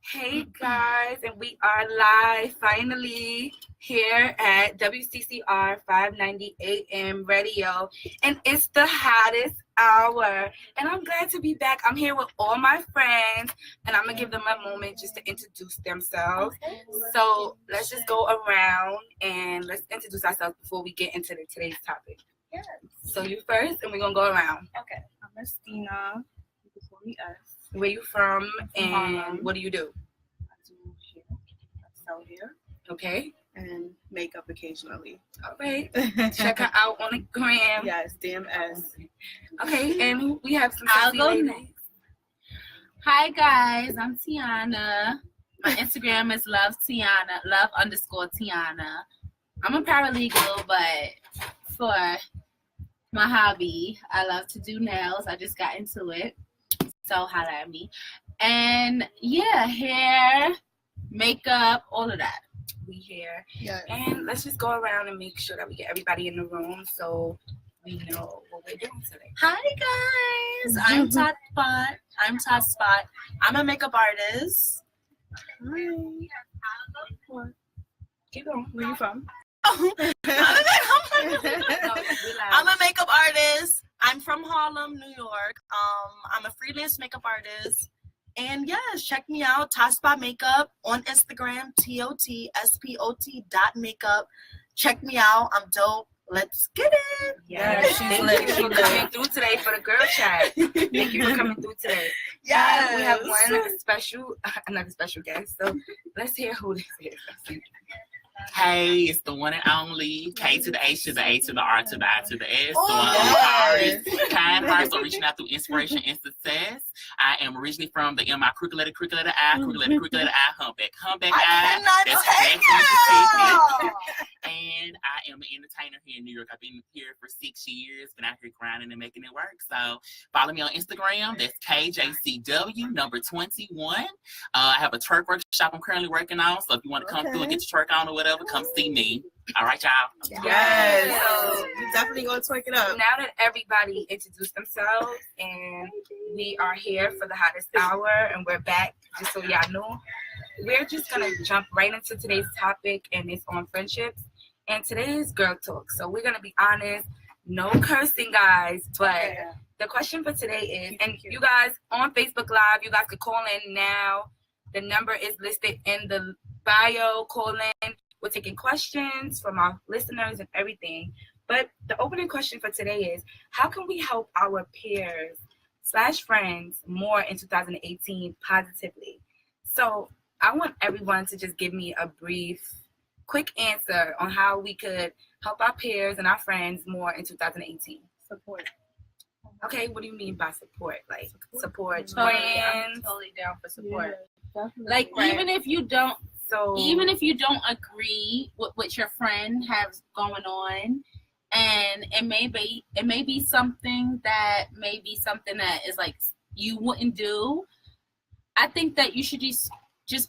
Hey guys, and we are live finally here at WCCR 590 AM radio, and it's the hottest hour. And I'm glad to be back. I'm here with all my friends, and I'm gonna give them a moment just to introduce themselves. So let's just go around and let's introduce ourselves before we get into today's topic. Yes. So you first, and we're gonna go around. Okay. I'm Estina. You can call me S. Where you from, and Harlem. what do you do? I do hair. I sell hair Okay. and makeup occasionally. All right. Check her out on the gram. Yes, DMS. Okay, and we have some I'll sexy go ladies. next. Hi guys, I'm Tiana. My Instagram is love_Tiana. I'm a paralegal, but for my hobby, I love to do nails. I just got into it, so holla at me. And yeah, hair, makeup, all of that. We here. Yes. And let's just go around and make sure that we get everybody in the room so we know what we're doing today. Hi guys, I'm Todd Spot. I'm a makeup artist. Hi. Keep going. Where you from? I'm a makeup artist. I'm from Harlem, New York. I'm a freelance makeup artist. And yes, check me out, Totspot Makeup on Instagram, TOTSPOT.makeup. Check me out. I'm dope. Let's get it. Yes, she's thank lit. you for coming through today for the girl chat. Thank you for coming through today. Yes. We have another special guest. So let's hear who this is. Hey, it's the one and only K to the H to the A to the R to the I to the S. Oh, the one yes. who kind hearts are reaching out through inspiration and success. I am originally from the M.I. crooked letter I, humpback I. That's Mississippi. And I am an entertainer here in New York. I've been here for 6 years, been out here grinding and making it work. So follow me on Instagram. That's KJCW number 21. I have a twerk workshop I'm currently working on. So if you want to come through and get your twerk on or whatever, come see me. All right, y'all. Yes. So you definitely gonna twerk it up. Now that everybody introduced themselves and we are here for the hottest hour and we're back, just so y'all know, we're just going to jump right into today's topic, and it's on friendships. And today is girl talk. So we're going to be honest, no cursing, guys. But the question for today is, and you guys on Facebook Live, you guys could call in now. The number is listed in the bio. Call in. We're taking questions from our listeners and everything. But the opening question for today is, how can we help our peers / friends more in 2018 positively? So I want everyone to just give me a brief, quick answer on how we could help our peers and our friends more in 2018. Support. Okay, what do you mean by support? Like support Totally, friends? I'm totally down for support. Yeah, definitely. Like even if you don't agree with what your friend has going on, and it may be something that is like you wouldn't do, I think that you should just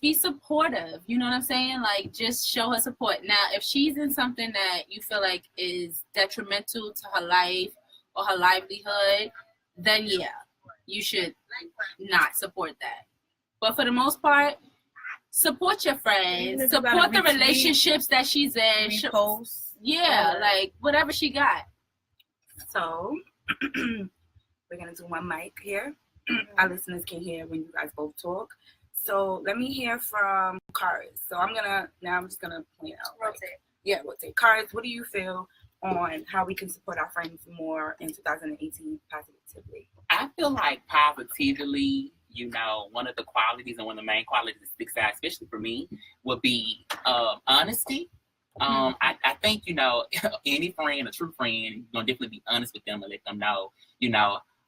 be supportive. You know what I'm saying? Like, just show her support. Now, if she's in something that you feel like is detrimental to her life or her livelihood, then yeah, you should not support that. But for the most part, support your friends, support the relationships that she's in. Repost. Yeah, like whatever she got. So we're gonna do one mic here. Our listeners can hear when you guys both talk. So let me hear from Karis. So I'm just gonna point out. Rotate. Karis, what do you feel on how we can support our friends more in 2018 positively? I feel like positively, one of the qualities and one of the main qualities that sticks out, especially for me, would be honesty. I think, any friend, a true friend, you're going to definitely be honest with them and let them know,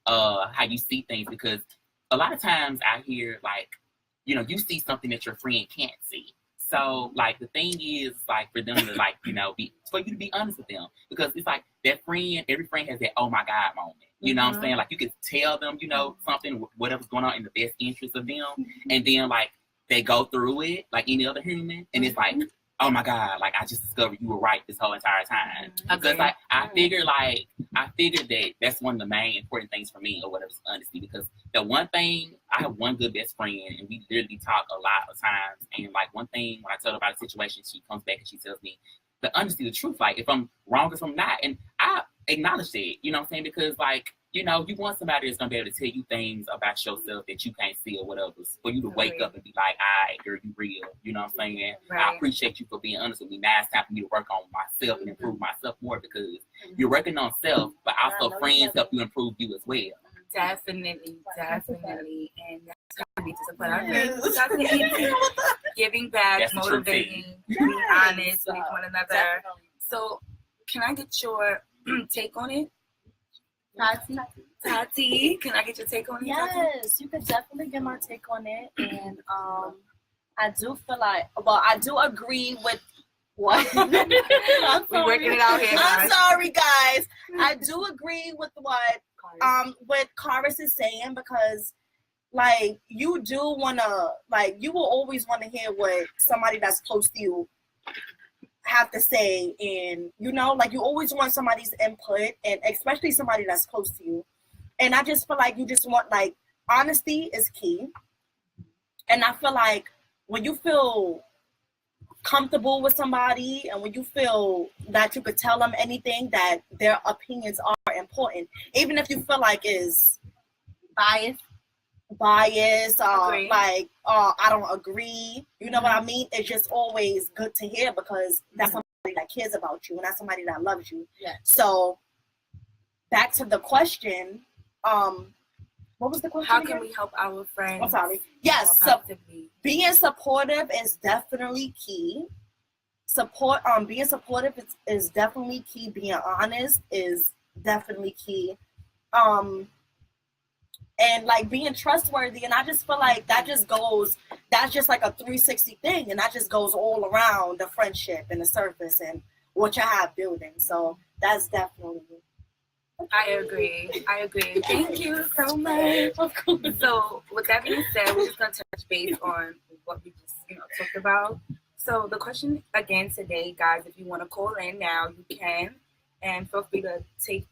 how you see things. Because a lot of times I hear, like, you see something that your friend can't see. So, like, the thing is, like, for them to, like, for you to be honest with them. Because it's like that friend, every friend has that, oh, my God moment. You know what I'm saying? Like, you can tell them, something, whatever's going on in the best interest of them. And then, like, they go through it like any other human. And it's like, oh, my God, like, I just discovered you were right this whole entire time. Because, like, I figured that that's one of the main important things for me or whatever, is honesty. Because the one thing, I have one good best friend, and we literally talk a lot of times. And like one thing, when I tell her about a situation, she comes back and she tells me the honesty, the truth. Like if I'm wrong, if I'm not, and I acknowledge that. You know what I'm saying? Because like you know, you want somebody that's gonna be able to tell you things about yourself that you can't see or whatever. For you to wake up and be like, "All right, girl, you real." You know what I'm saying? Right. I appreciate you for being honest with me. Now it's time for me to work on myself and improve myself more because you're working on self, but also friends help you improve you as well. Definitely. And that's how we need to support our friends. 2018, giving back, That's the truth, motivating, being honest with one another. Definitely. So, can I get your take on it? Tati, can I get your take on it? Yes, you could definitely get my take on it. And I do feel like, well, I do agree with what We're working it out here, I'm guys. sorry, guys. I do agree with what Karis is saying because like you do wanna like you will always want to hear what somebody that's close to you have to say, and you know, like you always want somebody's input, and especially somebody that's close to you. And I just feel like you just want like honesty is key. And I feel like when you feel comfortable with somebody and when you feel that you could tell them anything, that their opinions are important, even if you feel like is Bias. Agree. like I don't agree, you know what I mean? It's just always good to hear because that's somebody that cares about you and that's somebody that loves you. Yeah. So back to the question, what was the question How again? can we help our friends? I'm sorry. Yes, more so positively? being supportive is definitely key. Being supportive is definitely key. Being honest is definitely key. And like being trustworthy, and I just feel like that's just like a 360 thing, and that just goes all around the friendship and the surface and what you have building. So that's definitely. I agree. Thank you so much. Of course. So, with that being said, we're just gonna touch base on what we just talked about. So, the question again today, guys, if you want to call in now, you can, and feel free to take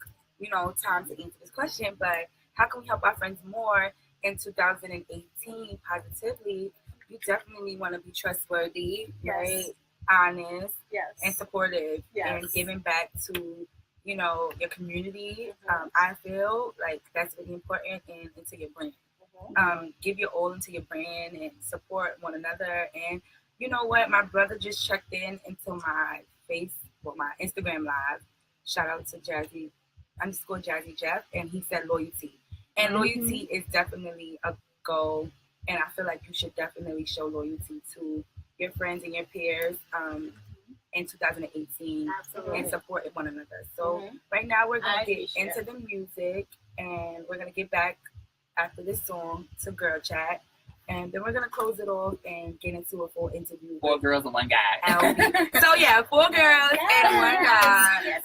time to answer this question. But how can we help our friends more in 2018 positively? You definitely want to be trustworthy, right? Honest, Yes. and supportive, Yes. and giving back to your community. I feel like that's really important, and into your brand. Give your all into your brand and support one another. And you know what? My brother just checked into my my Instagram live. Shout out to Jazzy Jeff, and he said loyalty. And loyalty is definitely a goal, and I feel like you should definitely show loyalty to your friends and your peers in 2018. Absolutely. And support one another. So right now we're going to get into the music, and we're going to get back after this song to Girl Chat, and then we're going to close it off and get into a full interview. 4 girls and 1 guy. So yeah, 4 girls and 1 guy.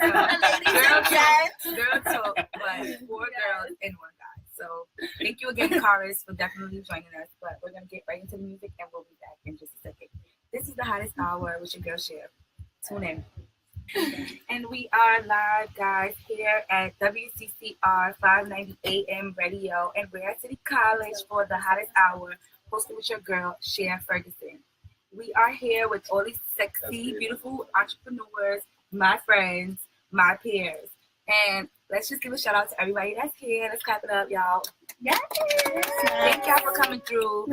Girl talk, but 4 girls and 1 guy. So thank you again, Karis, for definitely joining us. But we're going to get right into the music, and we'll be back in just a second. This is the hottest hour with your girl Cher. Tune in. And we are live, guys, here at WCCR 590 AM Radio and Rare City College for the hottest hour, hosted with your girl, Cher Ferguson. We are here with all these sexy, beautiful entrepreneurs, my friends, my peers. And let's just give a shout out to everybody that's here. Let's clap it up, y'all. Yes. Thank y'all for coming through.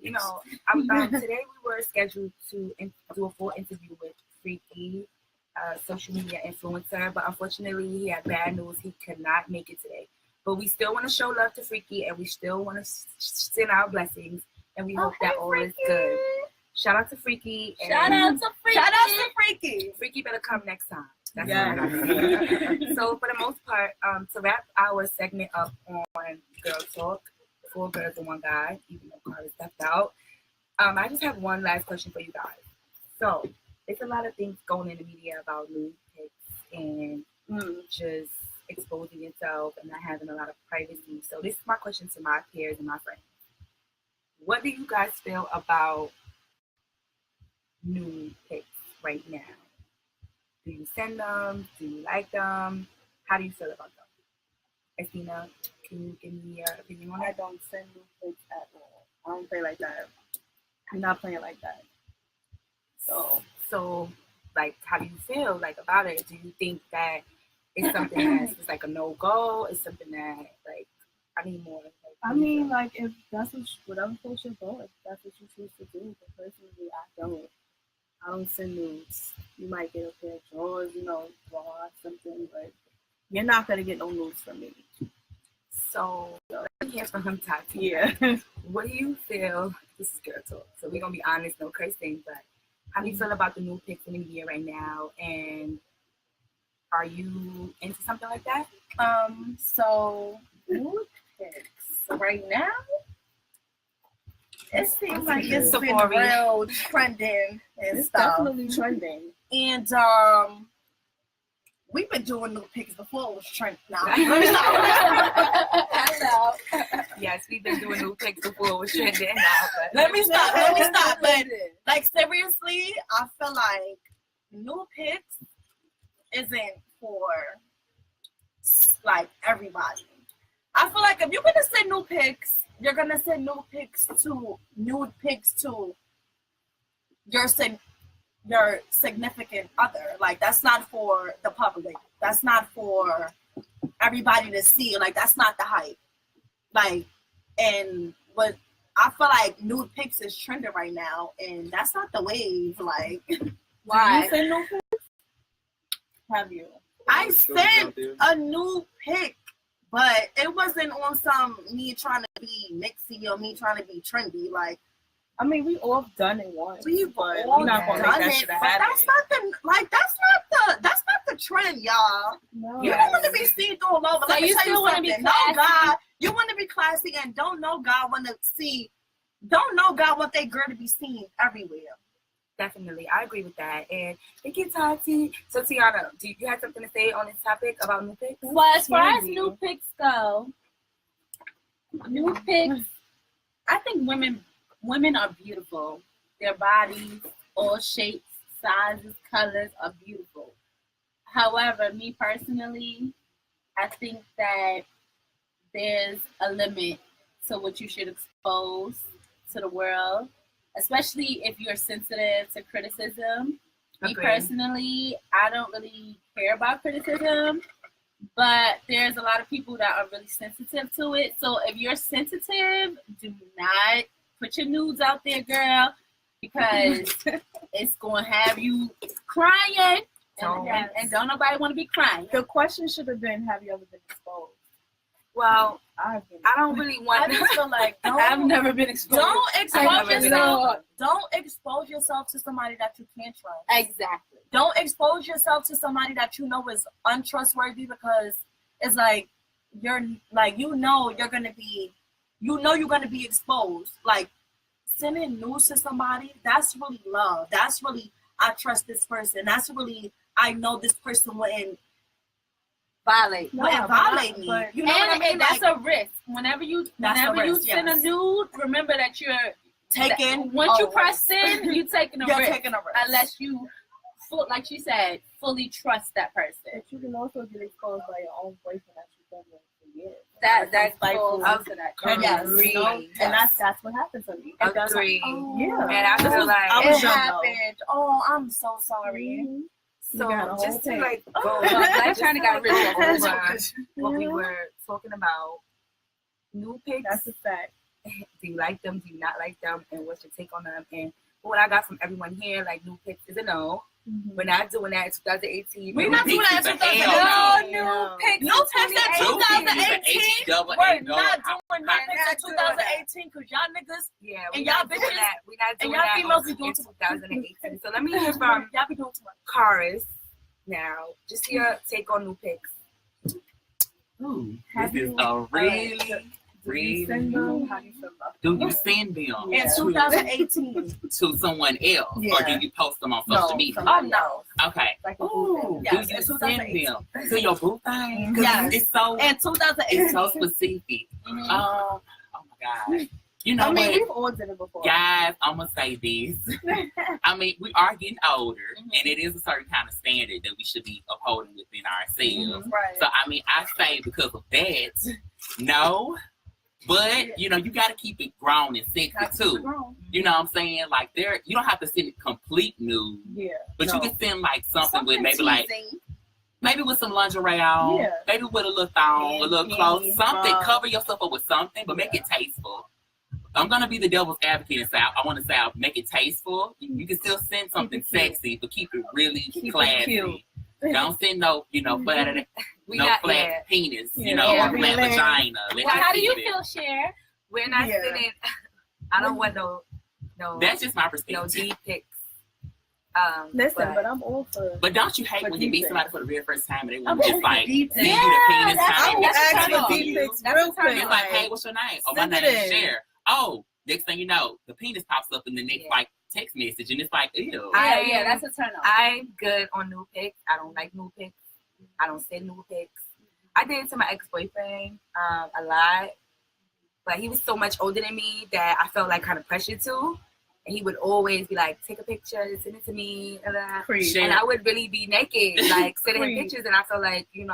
Today we were scheduled to do a full interview with Freaky, social media influencer, but unfortunately he had bad news. He could not make it today. But we still want to show love to Freaky, and we still want to send our blessings, and we hope that all is good. Shout out to Freaky. Shout out to Freaky. Freaky better come next time. That's what I gotta say. So for the most part, to wrap our segment up on Girl Talk, 4 girls and 1 guy, even though Carter stepped out, I just have one last question for you guys. So there's a lot of things going in the media about nude pics and just exposing yourself and not having a lot of privacy. So this is my question to my peers and my friends. What do you guys feel about nude pics right now? Do you send them? Do you like them? How do you feel about them? Estina, Can you give me your opinion on I it? don't send nude pics at all. I don't play like that. I'm not playing like that. So, like, how do you feel like about it? Do you think that it's something that's just like a no go? It's something that like I need more. Like, I mean, like, if that's whatever floats your boat, if that's what you choose to do. But personally, I don't send nudes. You might get a pair of drawers, draw something, but you're not gonna get no nudes from me. so let me hear from Tati. Yeah. What do you feel? This is girl talk, so we're gonna be honest, no cursing. But how do you feel about the new pics in the media right now? And are you into something like that? So nude pics. So right now, it seems like it's been real trending and It's stuff. definitely trending. And we've been doing nude pics before it was trending. Now, Yes, we've been doing new pics before it was trending. Now, but Let me stop. But like seriously, I feel like nude pics isn't for like everybody. I feel like if you're gonna send nude pics, you're gonna send nude pics to your significant other. Like that's not for the public. That's not for everybody to see. Like that's not the hype. Like, and what I feel like nude pics is trending right now, and that's not the wave. Like, Why? you send nude pics? Have you? I sent a nude pic, but it wasn't on some me trying to be mixy or me trying to be trendy. Like, I mean, we all done it once. we've but all we're not gonna done make that it, shit but happen. that's not the trend, y'all. No. You don't want to be seen all over. So Let me you tell still you wanna be something. No, classy? God, you want to be classy, and don't know God want their girl to be seen everywhere. definitely, I agree with that. And thank you, Tati. So, Tiana, do you have something to say on this topic about new pics? Well, as far as Maybe. new pics go, new pics, I think women are beautiful. Their bodies, all shapes, sizes, colors are beautiful. However, me personally, I think that there's a limit to what you should expose to the world, especially if you're sensitive to criticism. Me Agreed. personally, I don't really care about criticism, but there's a lot of people that are really sensitive to it. So if you're sensitive, do not put your nudes out there, girl, because it's going to have you crying, and don't nobody want to be crying. The question should have been, have you ever been exposed? Well, I've been. I don't really I want just feel like I've never been exposed. Don't expose yourself to somebody that you can't trust. Exactly. Don't expose yourself to somebody that you know is untrustworthy, because it's like you're gonna be exposed. Like sending news to somebody, that's really love. That's really, I trust this person. That's really, I know this person wouldn't Violate. me. You know what I mean? And that's Like, a risk. Whenever you risk, send yes. a nude, remember that you're taking once you a press risk. in, you're taking a You're risk. taking a risk. Unless you, like she said, fully trust that person. But you can also get exposed by your own boyfriend that you've been with for years. That Like, falls I'll- into that. Yes, Agreed. and that's what happened to me. It does. Agreed. Yeah. And I feel like I was It young, though. happened. Oh, I'm so sorry. Mhm. so You got a whole just to tank. like go Black China got rid of over that. what we were talking about. New pics. That's a fact. Do you like them? Do you not like them? And what's your take on them? And what I got from everyone here, like new pics is a no. Mhm. We're not doing that in 2018. We're not doing that in Hell 2018. No, pics. No pics in 2018. Double We're A, not doing no pics not in doing that. 2018 because y'all niggas, Yeah, And we're y'all not doing bitches- that. We're not doing y'all that females be in doing too- 2018. So let me hear from y'all be doing too much. Karis now. Just your take on new pics. Ooh, Have this is you, a really, Do you send them? How do you feel about do you send them In 2018. to someone else, or Yeah. do you post them on No, social media? oh no. Okay. like a Ooh, Yes, do you in send 2018. them to your boo thing? 'Cause Yes. it's so In 2018. it's so specific. Mhm. Oh my god. You know I mean, what? we've all done it before. Guys, I'm gonna say this. I mean, we are getting older, Mhm. and it is a certain kind of standard that we should be upholding within ourselves. Right. So, I mean, I say because of that, No. But you know, you gotta keep it grown and sexy too. You know what I'm saying? Like you don't have to send it complete nude. Yeah. But you can send like something with maybe teasing. like maybe with some lingerie on, Yeah. maybe with a little thong, a little clothes, something. Cover yourself up with something, but make it tasteful. I'm gonna be the devil's advocate and say I want to say I'll make it tasteful. You can still send something sexy, but keep it really classy. Don't send no, flat, flat penis, or flat vagina. How do you feel, Cher? We're not sending. I don't want no. That's just my perspective. No D pics. Listen, but I'm all for. But don't you hate when you meet somebody for the very first time and they want I'm just like deep send you the penis I will time? ask for deep pics real quick. It's like, hey, what's your name? Oh, my name is Cher. Oh, next thing you know, the penis pops up in the next like text message, and it's like, ew. Yeah, that's a turn on. I'm good on nude pics. I don't like nude pics. I don't send nude pics. I did it to my ex-boyfriend a lot, but he was so much older than me that I felt like kind of pressured to. And he would always be like, take a picture, send it to me. And I would really be naked, like sending him pictures. And I felt like, we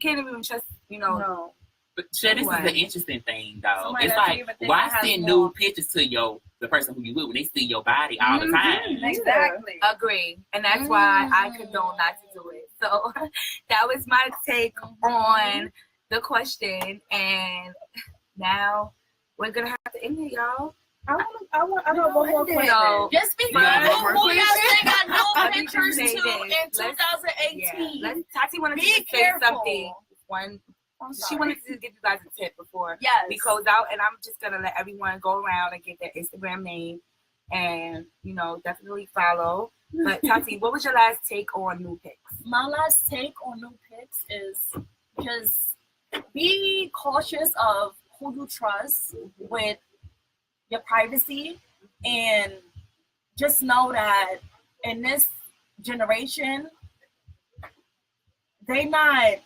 can't even trust, No. But Cher, this is the interesting thing, though. It's like, why send nude pictures to the person who you with when they see your body all the time? Exactly. Agree. And that's why I condone not to do it. So that was my take on the question. And now we're going to have to end it, y'all. I got one more question. Just because who y'all think got no pictures to in 2018? Tati wanted to say something. She wanted to give you guys a tip before we close out, and I'm just gonna let everyone go around and get their Instagram name, and definitely follow. But Tati, what was your last take on nude pics? My last take on nude pics is just be cautious of who you trust with your privacy, and just know that in this generation,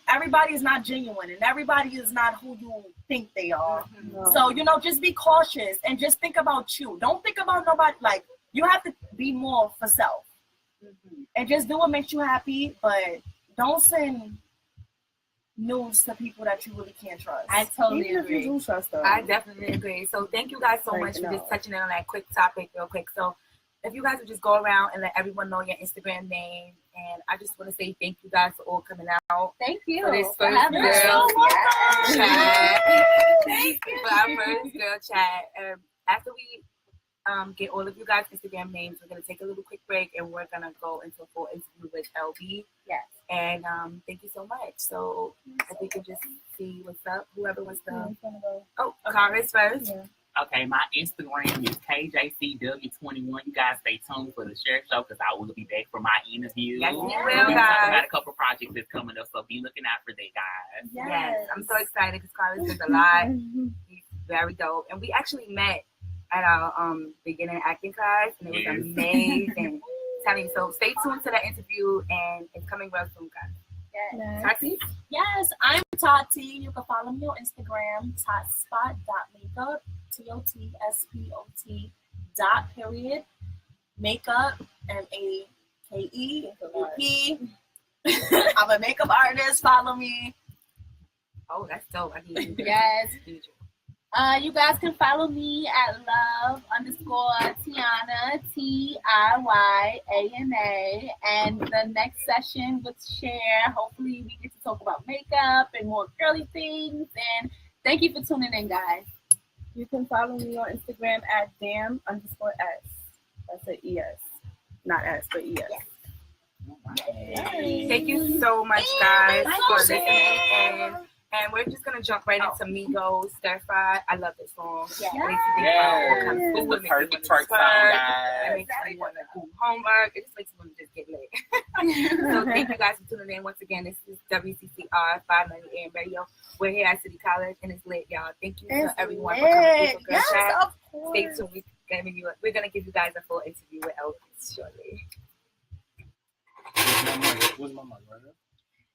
everybody is not genuine, and everybody is not who you think they are. No. So, just be cautious and just think about you. Don't think about nobody. Like, you have to be more for self. And just do what makes you happy, but don't send news to people that you really can't trust. I totally Even agree. if you do trust them. I definitely agree. So thank you guys so much for just touching in on that quick topic real quick. So if you guys would just go around and let everyone know your Instagram name. And I just want to say thank you guys for all coming out. Thank you For this first having us. girl chat. Thank you. For our first girl chat. After we get all of you guys' Instagram names, we're going to take a little quick break and we're going to go into a full interview with LB. Yes. And thank you so much. So if we could just see what's up, whoever wants to. Oh, Kara's first. Yeah. Okay, my Instagram is KJCW21. You guys stay tuned for the Cher Show because I will be back for my interview. Yes, we will, We'll be talking guys. about a couple projects that's coming up, so be looking out for that, guys. Yes. I'm so excited because Kara's does a lot. He's very dope. And we actually met at our beginning acting class, and it was amazing. Telling you, so stay tuned to that interview, and it's coming real soon, guys. Yes. Tati? Yes, I'm Tati. You can follow me on Instagram, totspot.makeup, TOTSPOT .period, makeup, MAKEUP. I'm a makeup artist. Follow me. Oh, that's dope. I need you. Yes. You guys can follow me at love_Tiana, TIYANA. And the next session with Cher, hopefully we get to talk about makeup and more girly things. And thank you for tuning in, guys. You can follow me on Instagram at damn_s. That's an ES. Not S, but ES. Thank you so much, guys, for listening. And we're just going to jump right into Migos, Stir Fry. I love this song. Yeah. It makes you think about all kinds of It's food. the It makes you perfect want to twerk song, twerk. It guys. makes you want to do homework. It just makes you want to just get lit. So thank you guys for tuning in. Once again, this is WCCR 590 AM Radio. We're here at City College, and it's lit, y'all. Thank you to everyone for coming through for Girl Chat. Of course. Stay tuned. We're going to give you guys a full interview with Elvis shortly. Where's my mic? Right now?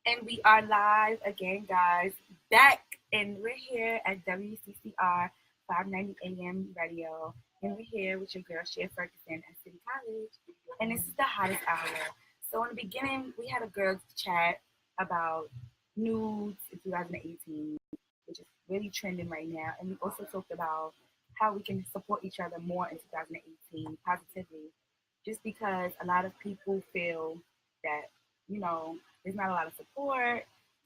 And we are live again, guys. Back, and we're here at WCCR 590 AM Radio. And we're here with your girl, Cher Ferguson at City College. And this is the hottest hour. So in the beginning, we had a girls chat about nudes in 2018. which is really trending right now. And we also talked about how we can support each other more in 2018 positively, just because a lot of people feel that, there's not a lot of support.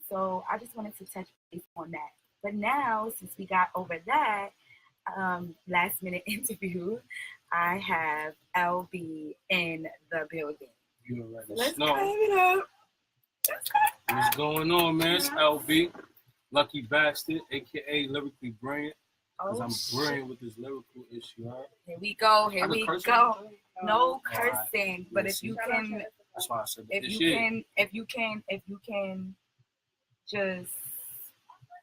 So I just wanted to touch base on that. But now, since we got over that last minute interview, I have LB in the building. You already Let's know. clap it up. What's going on, man? It's LB, Lucky Bastard, aka Lyrically Brilliant. Because I'm brilliant with this lyrical issue, all right? Here we go. Here we go. No cursing, but if you can, that's why I said if you can just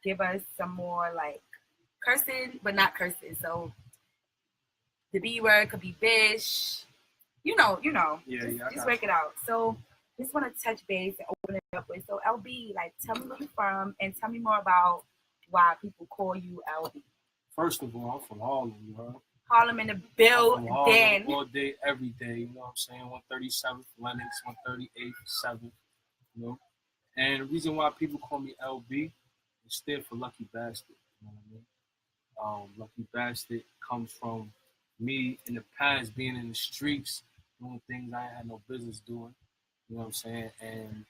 give us some more like cursing, but not cursing. So the B word could be bish. You know. Yeah, Just work it out. So just want to touch base and open it up with. So LB, like, tell me where you're from and tell me more about why people call you LB. First of all, I'm from Harlem, you heard? Harlem in the building. Harlem, all day, every day, you know what I'm saying? 137th, Lenox, 138th, 7th, you know? And the reason why people call me LB is still for Lucky Bastard, you know what I mean? Lucky Bastard comes from me in the past being in the streets, doing things I had no business doing, you know what I'm saying? And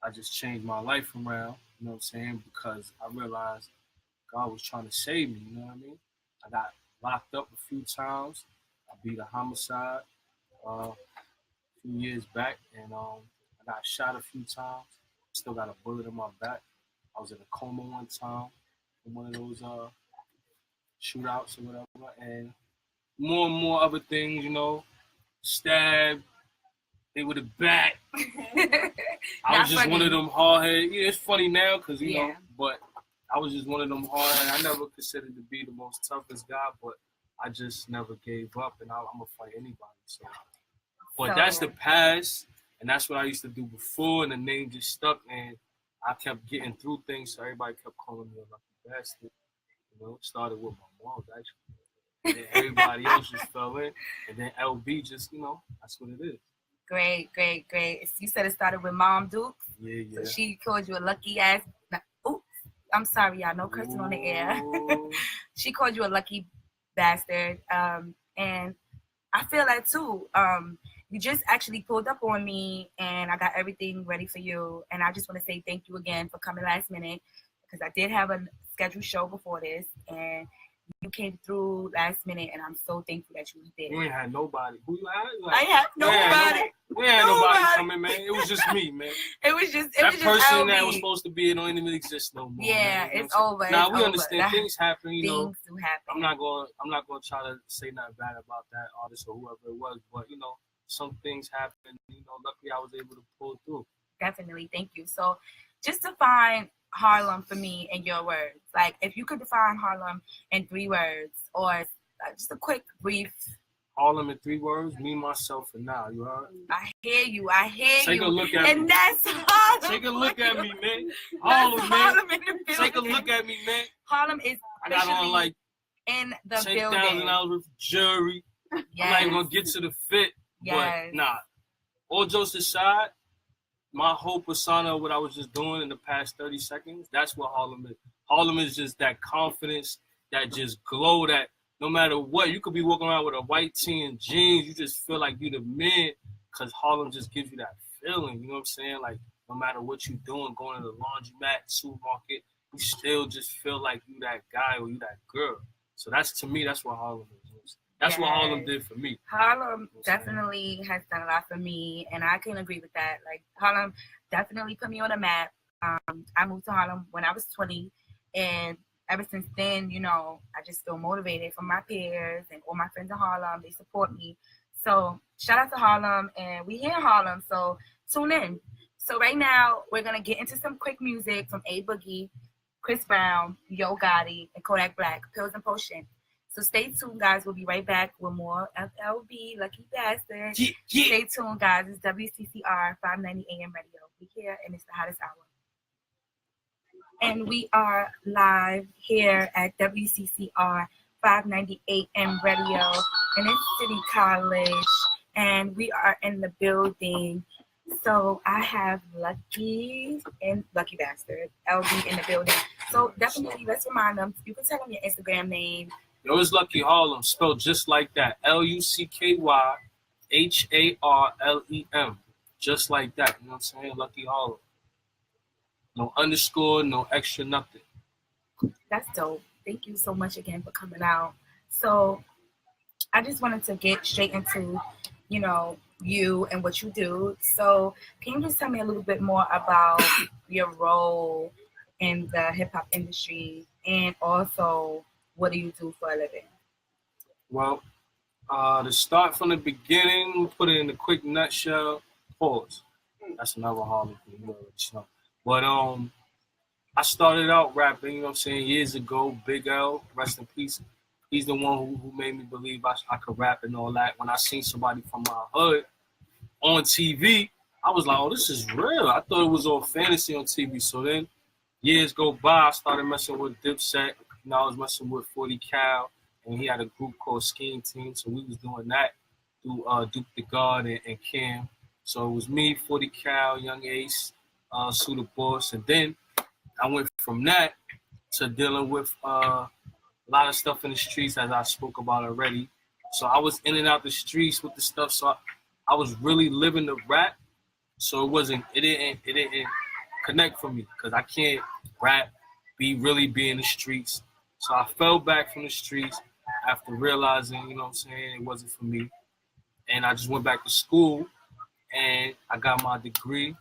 I just changed my life around, you know what I'm saying? Because I realized God was trying to save me, you know what I mean? I got locked up a few times. I beat a homicide a few years back, and I got shot a few times. Still got a bullet in my back. I was in a coma one time in one of those shootouts or whatever, and more and more other things, you know, stabbed, hit with a bat. I was just funny. One of them hardhead. Yeah, it's funny now because, you know, but I was just one of them hardhead. I never considered to be the most toughest guy, but I just never gave up, and I'm going to fight anybody. But that's the past, and that's what I used to do before, and the name just stuck, and I kept getting through things, so everybody kept calling me a Lucky Bastard. You know, it started with my mom, actually. And everybody else just fell in, and then LB just, you know, that's what it is. Great. You said it started with Mom Duke? Yeah. So she called you a lucky ass. Ooh, I'm sorry, y'all. No cursing on the air. She called you a lucky bastard. And I feel that too. You just actually pulled up on me, and I got everything ready for you. And I just want to say thank you again for coming last minute, because I did have a scheduled show before this, and you came through last minute, and I'm so thankful that you did. You ain't had nobody. Who you had? I had nobody. We ain't had nobody coming, man. It was just me, man. It was just that person LB. That was supposed to be, it don't even exist no more. Yeah, man. it's over. Now we over. understand things happen. You know, things do happen. I'm not gonna try to say nothing bad about that artist or whoever it was, but you know, some things happen. You know, luckily I was able to pull through. Definitely, thank you. So, just define Harlem for me in your words. Like, if you could define Harlem in 3 words, or just a quick, brief. Harlem in 3 words: me, myself, and now. You heard? I hear you. Take a look at me. And that's Harlem. Take a look at me, man. Harlem, man. Take a look at me, man. Harlem is I got on like in the building. $10,000 worth of jewelry. Yes. I'm not even gonna get to the fit. Yes. But nah. All jokes aside, my whole persona of what I was just doing in the past 30 seconds, that's what Harlem is. Harlem is just that confidence, that just glow, that no matter what, you could be walking around with a white tee and jeans, you just feel like you the man, because Harlem just gives you that feeling, you know what I'm saying? Like, no matter what you're doing, going to the laundromat, supermarket, you still just feel like you that guy or you that girl. So that's, to me, that's what Harlem is. That's what Harlem did for me. Harlem definitely has done a lot for me, and I can agree with that. Like, Harlem definitely put me on the map. I moved to Harlem when I was 20, and ever since then, you know, I just feel motivated from my peers and all my friends in Harlem. They support me. So shout out to Harlem, and we here in Harlem, so tune in. So right now, we're going to get into some quick music from A Boogie, Chris Brown, Yo Gotti, and Kodak Black, Pills and Potion. So stay tuned, guys. We'll be right back with more FLB, Lucky Bastard. Yeah. Stay tuned, guys. It's WCCR 590 AM radio. We here, and it's the hottest hour. And we are live here at WCCR 590 AM radio, and it's City College. And we are in the building So I have Lucky and Lucky Bastard, LB in the building. So definitely let's remind them. You can tell them your Instagram name. Yo, it's Lucky Harlem, spelled just like that. LuckyHarlem. Just like that. You know what I'm saying? Lucky Harlem. No underscore, no extra nothing. That's dope. Thank you so much again for coming out. So I just wanted to get straight into, you and what you do. So can you just tell me a little bit more about your role in the hip hop industry, and also what do you do for a living? Well, to start from the beginning, we'll put it in a quick nutshell. Pause. That's another Harlem thing, you know. But I started out rapping, you know what I'm saying, years ago. Big L, rest in peace. He's the one who made me believe I could rap and all that. When I seen somebody from my hood on TV, I was like, oh, this is real. I thought it was all fantasy on TV. So then years go by, I started messing with Dipset. I was messing with 40 Cal, and he had a group called Scheme Team. So we was doing that through Duke the God and Cam. So it was me, 40 Cal, Young Ace, Sue the Boss. And then I went from that to dealing with a lot of stuff in the streets, as I spoke about already. So I was in and out the streets with the stuff. So I was really living the rap. So it didn't connect for me because I can't rap, be in the streets. So I fell back from the streets after realizing, you know what I'm saying, it wasn't for me. And I just went back to school and I got my degree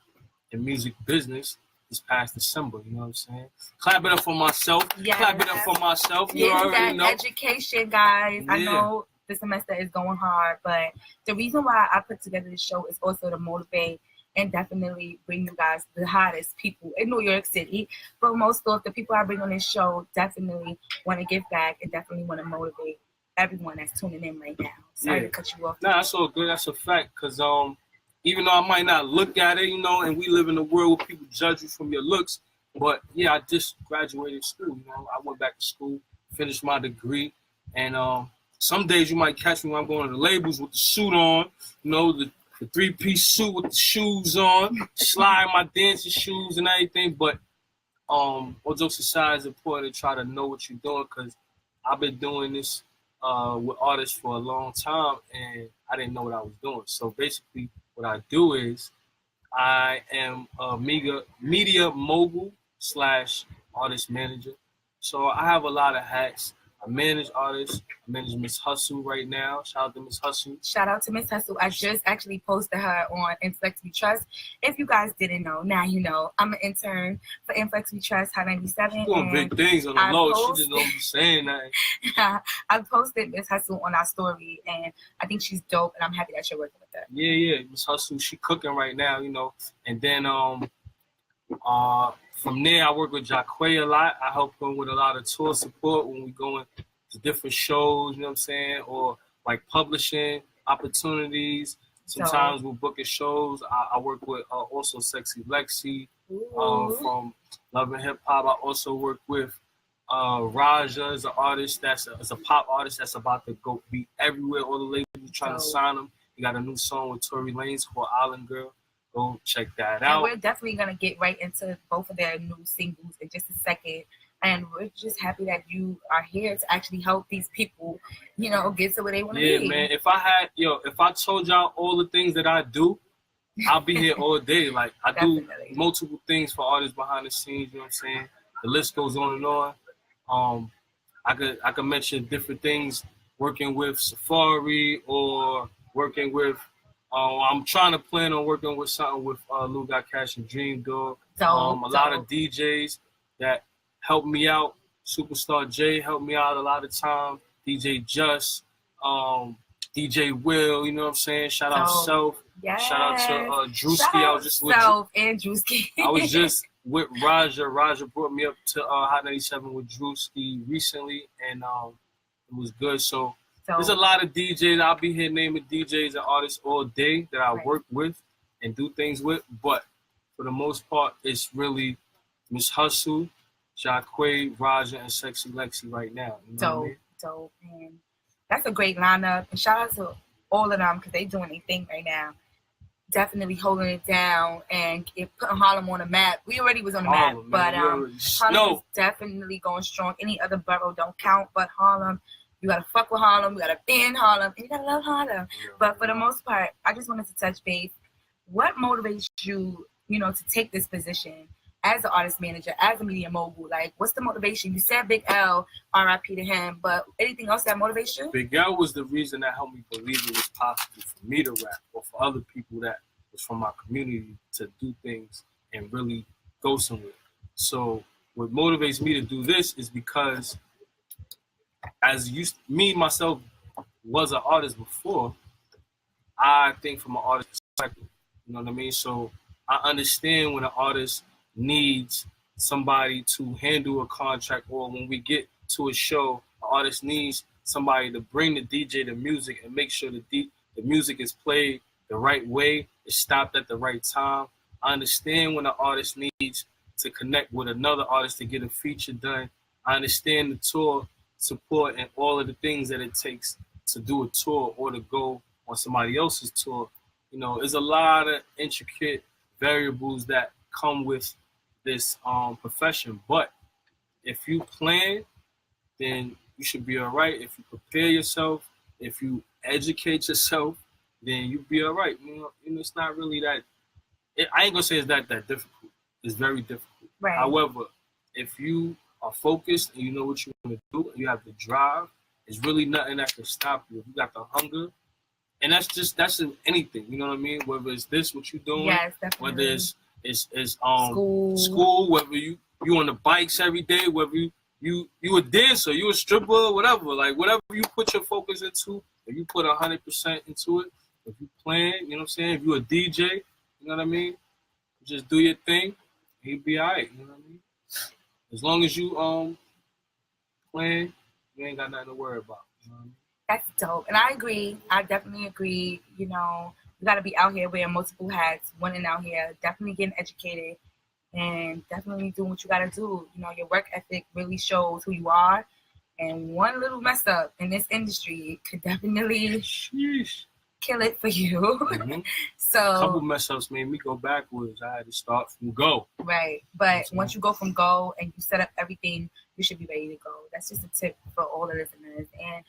in music business this past December, you know what I'm saying? Clap it up for myself. Yes. Clap it up for myself. You Getting already that know. education, guys. Yeah. I know the semester is going hard, but the reason why I put together this show is also to motivate and definitely bring you guys the hottest people in New York City. But most of the people I bring on this show definitely want to give back and definitely want to motivate everyone that's tuning in right now. Sorry to cut you off. Nah, that's all good. That's a fact. Because even though I might not look at it, and we live in a world where people judge you from your looks, but yeah, I just graduated school. I went back to school, finished my degree, and some days you might catch me when I'm going to the labels with the suit on, the three-piece suit with the shoes on, slide my dancing shoes and everything. But all jokes aside, it's important to try to know what you're doing because I've been doing this with artists for a long time, and I didn't know what I was doing. So basically, what I do is I am a media mogul / artist manager. So I have a lot of hats. I manage artists. I manage Miss Hustle right now. Shout out to Miss Hustle. Shout out to Miss Hustle. I just actually posted her on Inflex We Trust. If you guys didn't know, now you know. I'm an intern for Inflex We Trust High 97. She's doing big things on the low. She just don't be saying that. I posted Miss Hustle on our story, and I think she's dope, and I'm happy that you're working with her. Yeah. Miss Hustle, she cooking right now, And then from there, I work with Jacquay a lot. I help him with a lot of tour support when we going to different shows, you know what I'm saying? Or like publishing opportunities. Sometimes we're booking shows. I work with also Sexy Lexi from Love and Hip Hop. I also work with Raja as an artist as a pop artist that's about to go be everywhere. All the labels trying to sign him. He got a new song with Tory Lanez called Island Girl. Go check that out. And we're definitely going to get right into both of their new singles in just a second. And we're just happy that you are here to actually help these people, get to where they want to be. Yeah, man. If I told y'all all the things that I do, I'll be here all day. Like, I do multiple things for artists behind the scenes, you know what I'm saying? The list goes on and on. I could mention different things, working with Safari or working with I'm trying to plan on working with something with Lou Got Cash and Dream Dog. A lot of DJs that help me out. Superstar J helped me out a lot of time. DJ Just, DJ Will, you know what I'm saying? Shout out Self. Yes. Shout out to Drewski. I was just with Self and Drewski. I was just with Raja. Raja brought me up to Hot 97 with Drewski recently, and it was good. So there's a lot of DJs. I'll be here naming DJs and artists all day that I work with and do things with. But for the most part, it's really Miss Hustle, Jacquay, Raja, and Sexy Lexi right now. You know what I mean? Dope, man. That's a great lineup. And shout out to all of them because they're doing their thing right now. definitely holding it down and putting Harlem on the map. We already was on the map, Harlem, but man, Harlem is definitely going strong. Any other borough don't count, but Harlem, you gotta fuck with Harlem, you gotta be in Harlem, and you gotta love Harlem. But for the most part, I just wanted to touch base. What motivates you, to take this position as an artist manager, as a media mogul? Like, what's the motivation? You said Big L, R.I.P. to him, but anything else that motivates you? Big L was the reason that helped me believe it was possible for me to rap, or for other people that was from my community to do things and really go somewhere. So what motivates me to do this is because me myself was an artist before. I think from an artist perspective, you know what I mean? So I understand when an artist needs somebody to handle a contract, or when we get to a show, an artist needs somebody to bring the DJ the music and make sure the music is played the right way, it's stopped at the right time. I understand when an artist needs to connect with another artist to get a feature done. I understand the tour support and all of the things that it takes to do a tour or to go on somebody else's tour. There's a lot of intricate variables that come with this profession. But if you plan, then you should be all right. If you prepare yourself, if you educate yourself, then you'll be all right. It's not really that. I ain't gonna say it's that difficult. It's very difficult. Right. However, if you are focused and you know what you want to do, and you have the drive, there's really nothing that can stop you. If you got the hunger, and that's in anything. You know what I mean? Whether it's this, what you're doing, Yes, definitely. whether it's school, whether you on the bikes every day, whether you a dancer, you a stripper, whatever. Like whatever you put your focus into, if you put 100% into it, if you plan, you know what I'm saying? If you a DJ, you know what I mean? Just do your thing, you'll be all right. You know what I mean? As long as you plan, you ain't got nothing to worry about. You know what I mean? That's dope. And I agree. I definitely agree. You got to be out here wearing multiple hats, winning out here, definitely getting educated, and definitely doing what you got to do. Your work ethic really shows who you are. And one little mess up in this industry could definitely kill it for you. Mm-hmm. So a couple mess ups made me go backwards. I had to start from go. Right. But once you go from go and you set up everything, you should be ready to go. That's just a tip for all the listeners. And,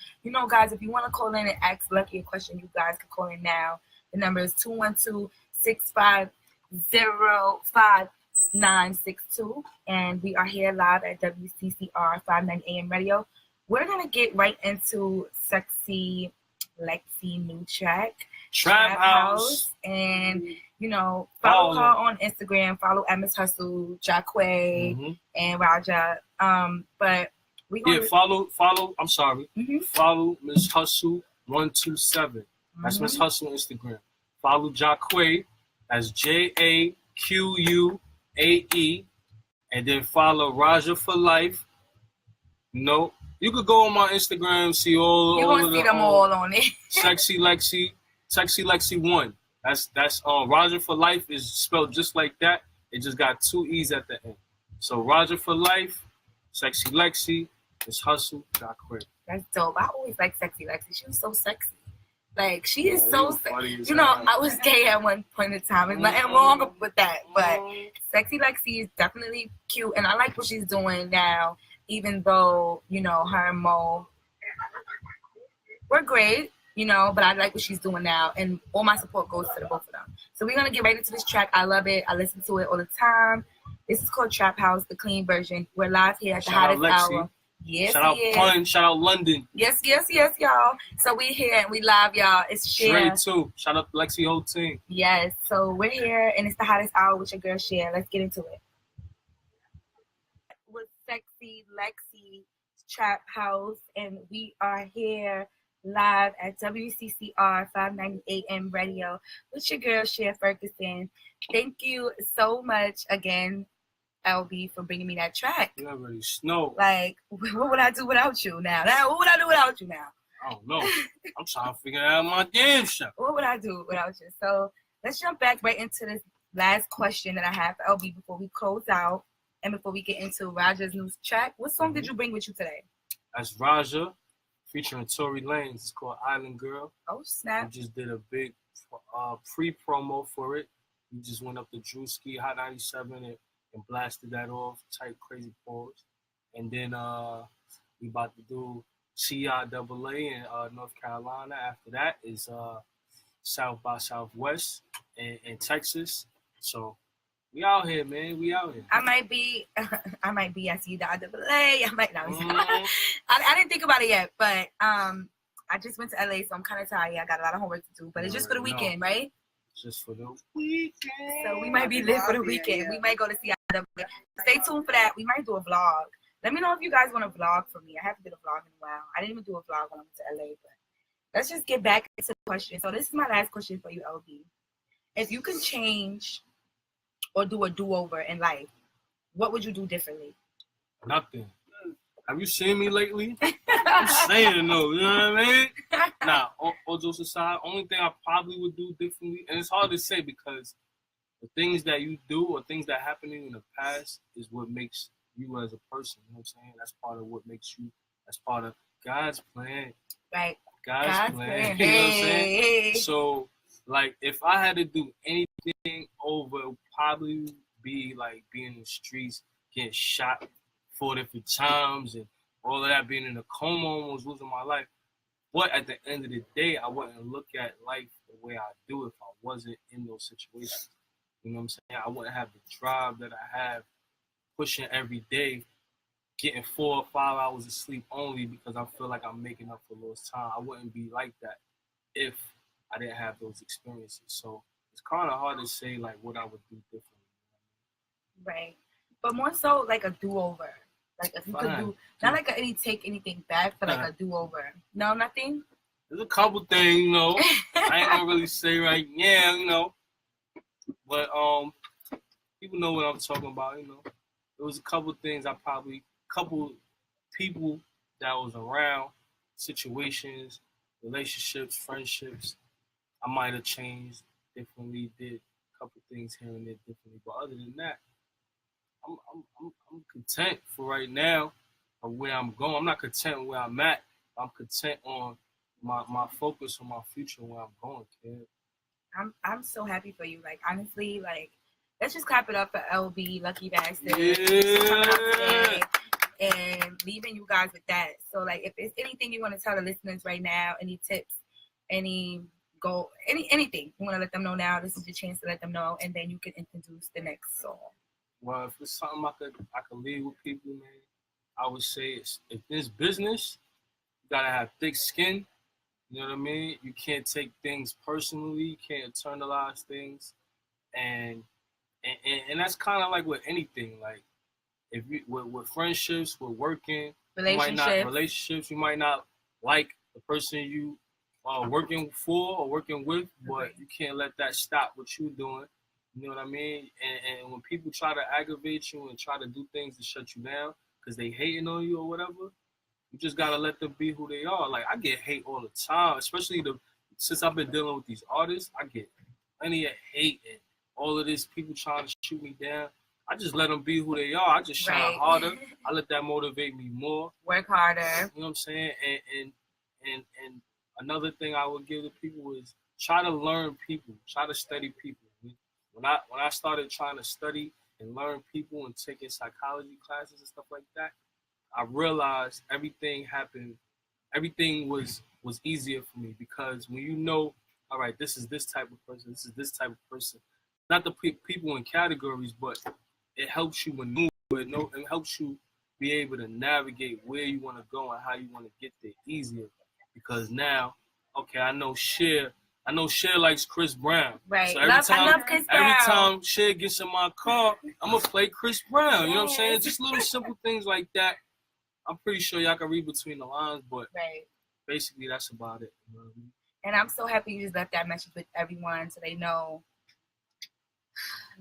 guys, if you want to call in and ask Lucky a question, you guys can call in now. The number is 212-650-5962. And we are here live at WCCR 590 AM Radio. We're going to get right into Sexy Lexi new track, Trap House. And, follow her on Instagram. Follow Miss Hustle, Jacquay, and Raja. But we follow. I'm sorry. Mm-hmm. Follow Miss Hustle 127. That's Miss Hustle on Instagram. Follow Jacquay. That's JAQUAE. And then follow Raja for Life. You could go on my Instagram, see all. You're gonna see them all on it. Sexy Lexi 1. That's Raja for Life is spelled just like that. It just got 2 E's at the end. So Raja for Life, Sexy Lexi, Miss Hustle, Jacquay. That's dope. I always like Sexy Lexi. She was so sexy. Like, she is so sexy. I was gay at one point in time. There's nothing wrong with that. But Sexy Lexi is definitely cute. And I like what she's doing now, even though, her and Mo were great, but I like what she's doing now. And all my support goes to the both of them. So we're going to get right into this track. I love it. I listen to it all the time. This is called Trap House, the clean version. We're live here at the hottest hour. Yes, shout out Pun, shout out London. Yes, y'all. So we here and we live, y'all. It's Cher. Straight too. Shout out Lexi whole team. Yes, so we're here and it's the hottest hour with your girl Cher. Let's get into it. With Sexy Lexi Trap House, and we are here live at WCCR 590 AM Radio with your girl Cher Ferguson. Thank you so much again, LB, for bringing me that track. You already know. Like, what would I do without you now? What would I do without you now? I don't know. I'm trying to figure out my damn shit. What would I do without you? So let's jump back right into this last question that I have for LB before we close out and before we get into Raja's new track. What song did you bring with you today? That's Raja featuring Tory Lanez. It's called Island Girl. Oh, snap. We just did a big pre-promo for it. We just went up to Drewski Hot 97 and blasted that off, type crazy pause. And then we about to do CIAA in North Carolina. After that is South by Southwest in Texas. So we out here, man. We out here. I might be at CIAA. I might not. I didn't think about it yet, but I just went to LA, so I'm kind of tired. I got a lot of homework to do, but it's just for the weekend, right? Just for the weekend. So we might be lit for the weekend. Yeah. We might go to CIAA. Stay tuned for that. We might do a vlog. Let me know if you guys want to vlog for me. I haven't did a vlog in a while. I didn't even do a vlog when I went to LA, but let's just get back into the question. So this is my last question for you, LB. If you could change or do a do-over in life, what would you do differently? Nothing. Have you seen me lately? I'm saying though, you know what I mean? Nah, all jokes aside, only thing I probably would do differently, and it's hard to say because the things that you do or things that happened in the past is what makes you as a person. You know what I'm saying? That's part of what makes you. That's part of God's plan. Right. God's plan. You know what I'm saying? So, like, if I had to do anything over, it would probably be like being in the streets, getting shot 4 different times, and all of that, being in a coma, almost losing my life. But at the end of the day, I wouldn't look at life the way I do if I wasn't in those situations. You know what I'm saying? I wouldn't have the drive that I have, pushing every day, getting 4 or 5 hours of sleep only because I feel like I'm making up for lost time. I wouldn't be like that if I didn't have those experiences. So it's kind of hard to say like what I would do differently. Right. But more so like a do-over. Like if you could do, not like any take anything back, but like a do-over. No, nothing? There's a couple things, you know. I ain't gonna really say right now, you know. But people know what I'm talking about, you know. There was a couple things couple people that was around, situations, relationships, friendships, I might have changed differently, did a couple things here and there differently. But other than that, I'm content for right now of where I'm going. I'm not content where I'm at. I'm content on my focus on my future and where I'm going, kid. I'm so happy for you. Like honestly, like let's just clap it up for LB, Lucky Bastard, yeah, and leaving you guys with that. So like, if there's anything you want to tell the listeners right now, any tips, anything you want to let them know now, this is your chance to let them know, and then you can introduce the next song. Well, if it's something I could leave with people, man, I would say if this business, you gotta have thick skin. You know what I mean? You can't take things personally. You can't internalize things, and that's kind of like with anything. Like if you with friendships, with working, relationships, you might not like the person you are working for or working with, but you can't let that stop what you're doing. You know what I mean? And when people try to aggravate you and try to do things to shut you down because they hating on you or whatever, you just gotta let them be who they are. Like I get hate all the time, especially since I've been dealing with these artists. I get plenty of hate and all of this people trying to shoot me down. I just let them be who they are. I just shine harder. I let that motivate me more. Work harder. You know what I'm saying? And another thing I would give to people is try to learn people. Try to study people. When I started trying to study and learn people and taking psychology classes and stuff like that, I realized everything was easier for me because when you know, all right, this is this type of person, this is this type of person, not the people in categories, but it helps you maneuver, it helps you be able to navigate where you want to go and how you want to get there easier because now, okay, I know Cher likes Chris Brown. Right. So I love Chris Brown. Every time Cher gets in my car, I'm going to play Chris Brown. You know what I'm saying? Just little simple things like that. I'm pretty sure y'all can read between the lines, but basically that's about it. You know what I mean? And I'm so happy you just left that message with everyone so they know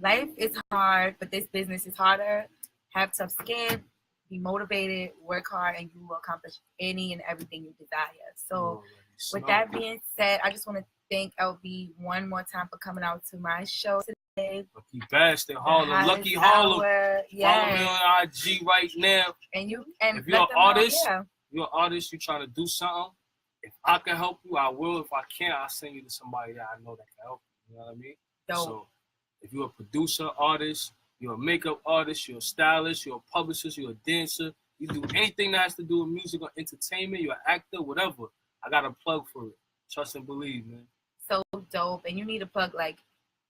life is hard, but this business is harder. Have tough skin, be motivated, work hard, and you will accomplish any and everything you desire. So with that being said, I just want to thank LB one more time for coming out to my show today. Lucky Bastard Harlem, Lucky Harlem. Yes. Follow me on IG right now. And if you're an artist, you trying to do something, if I can help you, I will. If I can't, I'll send you to somebody that I know that can help you. You know what I mean? Dope. So if you're a producer, artist, you're a makeup artist, you're a stylist, you're a publicist, you're a dancer, you do anything that has to do with music or entertainment, you're an actor, whatever, I got a plug for it. Trust and believe, man. So dope. And you need a plug like,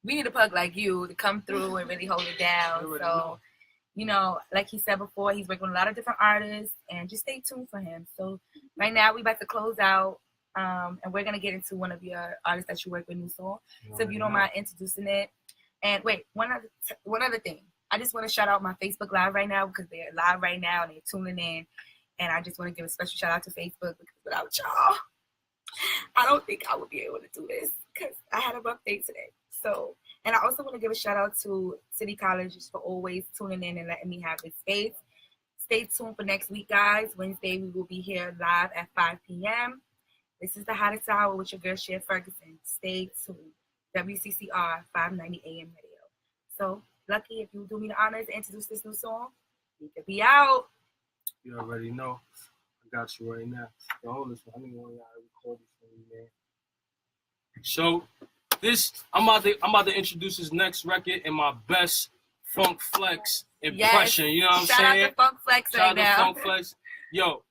we need a plug like you to come through and really hold it down. You already So, know. you know, like he said before, he's working with a lot of different artists, and just stay tuned for him. So right now we about to close out, and we're going to get into one of your artists that you work with, New Soul. So if you don't mind introducing it. And wait, one other thing. I just want to shout out my Facebook Live right now, because they're live right now and they're tuning in. And I just want to give a special shout out to Facebook, because without y'all, I don't think I would be able to do this, because I had a rough day today. So, and I also want to give a shout out to City College for always tuning in and letting me have this space. Stay tuned for next week, guys. Wednesday, we will be here live at 5 p.m. This is the Hottest Hour with your girl, Cher Ferguson. Stay tuned. WCCR 590 AM radio. So, Lucky, if you do me the honors to introduce this new song, we could be out. You already know. I got you right now. Yo, hold this one. I need one of y'all to record this for me, man. So, I'm about to introduce this next record in my best Funk Flex impression. You know what I'm Shout saying? out to Funk Flex Shout right now. out to Funk Flex. Yo.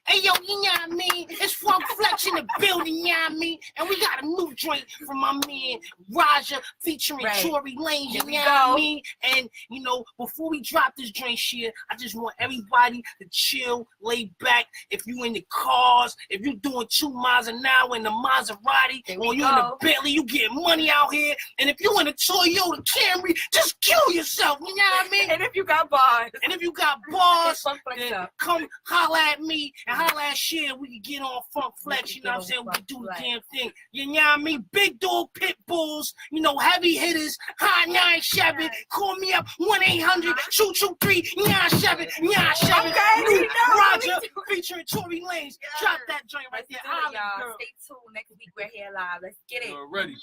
Hey, yo, you know what I mean? It's Funk Flex in the building, you know what I mean? And we got a new joint from my man, Raja, featuring Right. Tory Lanez, you Here know we what I go. mean? And, you know, before we drop this joint shit, I just want everybody to chill, lay back. If you in the cars, if you doing 2 miles an hour in the Maserati, There or we you in the go. Bentley, you get money out here. And if you in a Toyota Camry, just kill yourself, you know what I mean? And if you got bars, And if you got it's bars, Funk Flex then up. come holla at me and holla at Cher. We can get on Funk Flex, you know what I'm saying? We can do the Flex. damn thing. You know what I mean? Big dog pit bulls, you know, heavy hitters, high 97. Call me up 1-800-223-9797. Okay, we know. Roger featuring Tory Lanez. Drop that joint right Let's there. do it, Holla, y'all. girl. Stay tuned. Next week, we're here live. Let's get it. You're ready.